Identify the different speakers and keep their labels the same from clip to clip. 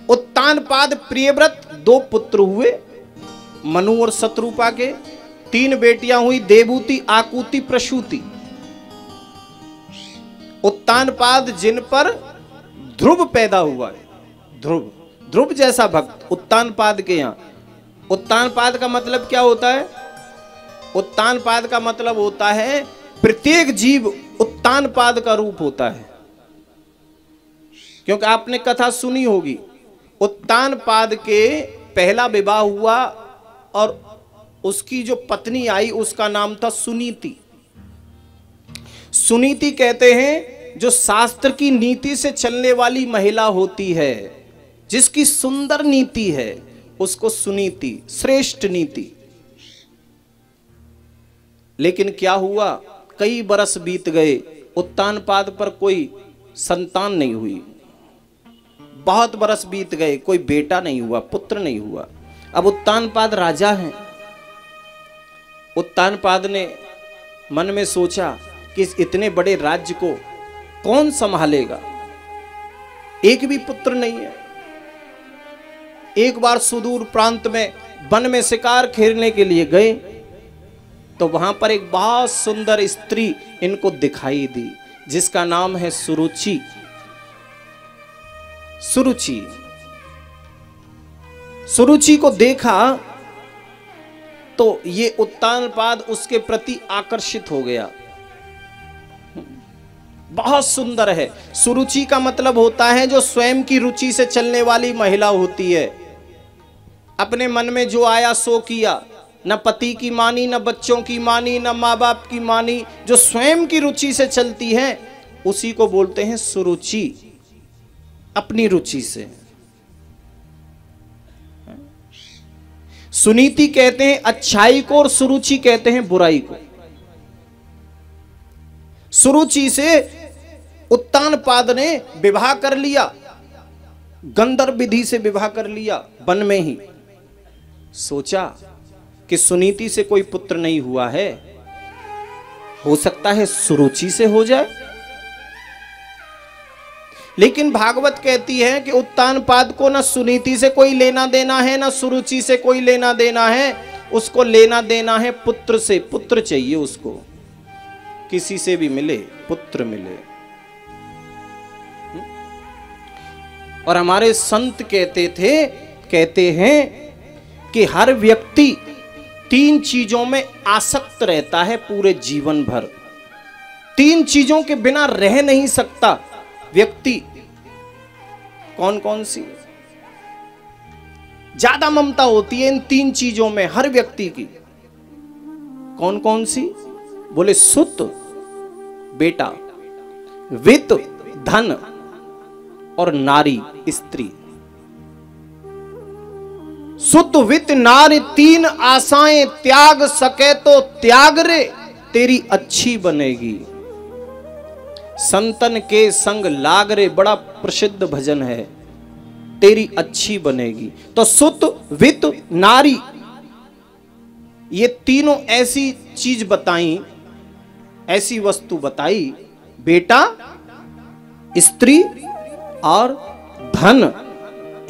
Speaker 1: उत्तानपाद प्रियव्रत 2 पुत्र हुए, मनु और शत्रुपा के। 3 बेटियां हुई, देवूति, आकुति, प्रसूति। उत्तानपाद जिन पर ध्रुव पैदा हुआ है, ध्रुव, ध्रुव जैसा भक्त उत्तानपाद के यहां। उत्तानपाद का मतलब क्या होता है? उत्तानपाद का मतलब होता है प्रत्येक जीव उत्तानपाद का रूप होता है। क्योंकि आपने कथा सुनी होगी, उत्तानपाद के पहला विवाह हुआ और उसकी जो पत्नी आई उसका नाम था सुनीति। सुनीति कहते हैं जो शास्त्र की नीति से चलने वाली महिला होती है, जिसकी सुंदर नीति है, उसको सुनीति, श्रेष्ठ नीति। लेकिन क्या हुआ, कई बरस बीत गए, उत्तानपाद पर कोई संतान नहीं हुई। बहुत बरस बीत गए, कोई बेटा नहीं हुआ, पुत्र नहीं हुआ। अब उत्तानपाद राजा हैं। उत्तानपाद ने मन में सोचा कि इस इतने बड़े राज्य को कौन संभालेगा, एक भी पुत्र नहीं है। एक बार सुदूर प्रांत में वन में शिकार खेलने के लिए गए तो वहां पर एक बहुत सुंदर स्त्री इनको दिखाई दी, जिसका नाम है सुरुचि। सुरुचि, सुरुचि को देखा तो ये उत्तानपाद उसके प्रति आकर्षित हो गया। बहुत सुंदर है। सुरुचि का मतलब होता है जो स्वयं की रुचि से चलने वाली महिला होती है। अपने मन में जो आया सो किया, न पति की मानी, न बच्चों की मानी, न माँ बाप की मानी, जो स्वयं की रुचि से चलती है उसी को बोलते हैं सुरुचि, अपनी रुचि से। सुनीति कहते हैं अच्छाई को और सुरुचि कहते हैं बुराई को। सुरुचि से उत्तानपाद ने विवाह कर लिया, गंधर्व विधि से विवाह कर लिया वन में ही। सोचा कि सुनीति से कोई पुत्र नहीं हुआ है, हो सकता है सुरुचि से हो जाए। लेकिन भागवत कहती है कि उत्तानपाद को न सुनीति से कोई लेना देना है, न सुरुचि से कोई लेना देना है। उसको लेना देना है पुत्र से। पुत्र चाहिए उसको, किसी से भी मिले पुत्र मिले। और हमारे संत कहते हैं कि हर व्यक्ति 3 चीजों में आसक्त रहता है पूरे जीवन भर। 3 चीजों के बिना रह नहीं सकता व्यक्ति। कौन कौन सी? ज्यादा ममता होती है इन 3 चीजों में हर व्यक्ति की। कौन कौन सी? बोले सुत, बेटा, वित्त, धन और नारी, स्त्री। सुत, वित्त, नारी 3 आशाएं त्याग सके तो त्याग रे, तेरी अच्छी बनेगी। संतन के संग लाग रे, बड़ा प्रसिद्ध भजन है, तेरी अच्छी बनेगी। तो सुत, वित्त, नारी, ये तीनों ऐसी चीज बताई, ऐसी वस्तु बताई, बेटा, स्त्री और धन।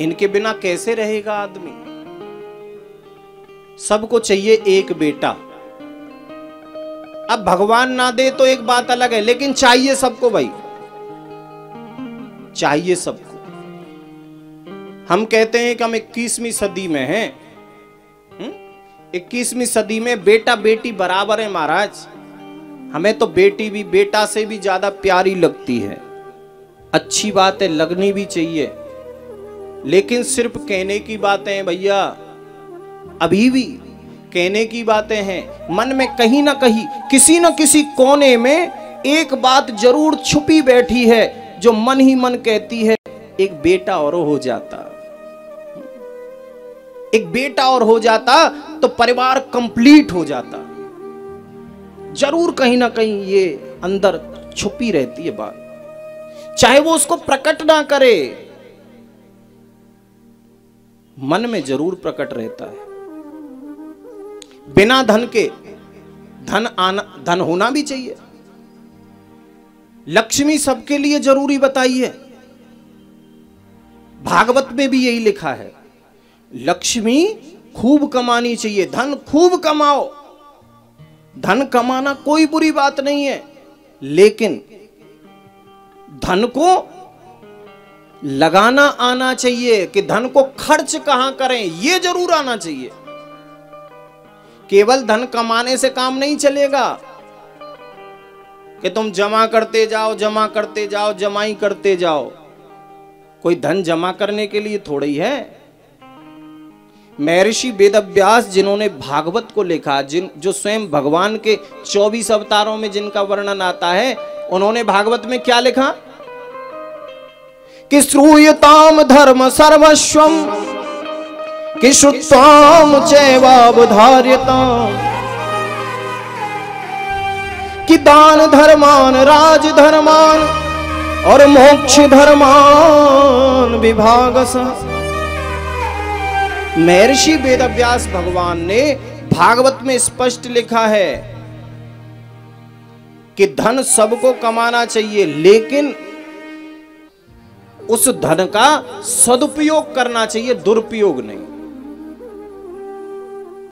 Speaker 1: इनके बिना कैसे रहेगा आदमी? सबको चाहिए एक बेटा। अब भगवान ना दे तो एक बात अलग है, लेकिन चाहिए सबको भाई, चाहिए सबको। हम कहते हैं कि हम 21वीं सदी में हैं। 21वीं सदी में बेटा बेटी बराबर है महाराज। हमें तो बेटी भी बेटा से भी ज्यादा प्यारी लगती है। अच्छी बात है, लगनी भी चाहिए, लेकिन सिर्फ कहने की बातें हैं भैया। अभी भी कहने की बातें हैं। मन में कहीं ना कहीं, किसी न किसी कोने में एक बात जरूर छुपी बैठी है जो मन ही मन कहती है एक बेटा और हो जाता, एक बेटा और हो जाता तो परिवार कंप्लीट हो जाता। जरूर कहीं ना कहीं ये अंदर छुपी रहती है बात, चाहे वो उसको प्रकट ना करे, मन में जरूर प्रकट रहता है। बिना धन के धन होना भी चाहिए। लक्ष्मी सबके लिए जरूरी बताई है, भागवत में भी यही लिखा है, लक्ष्मी खूब कमानी चाहिए, धन खूब कमाओ। धन कमाना कोई बुरी बात नहीं है, लेकिन धन को लगाना आना चाहिए कि धन को खर्च कहां करें, यह जरूर आना चाहिए। केवल धन कमाने से काम नहीं चलेगा कि तुम जमा करते जाओ, जमा करते जाओ, जमाई करते जाओ। कोई धन जमा करने के लिए थोड़ा ही है। महर्षि वेदव्यास जिन्होंने भागवत को लिखा, जो स्वयं भगवान के 24 अवतारों में जिनका वर्णन आता है, उन्होंने भागवत में क्या लिखा कि श्रूयताम धर्म सर्वस्वम कि श्रुत्वाम चैवावधार्यताम कि दान धर्मान राज धर्मान और मोक्ष धर्मान विभागस। महर्षि वेदव्यास भगवान ने भागवत में स्पष्ट लिखा है कि धन सबको कमाना चाहिए, लेकिन उस धन का सदुपयोग करना चाहिए, दुरुपयोग नहीं।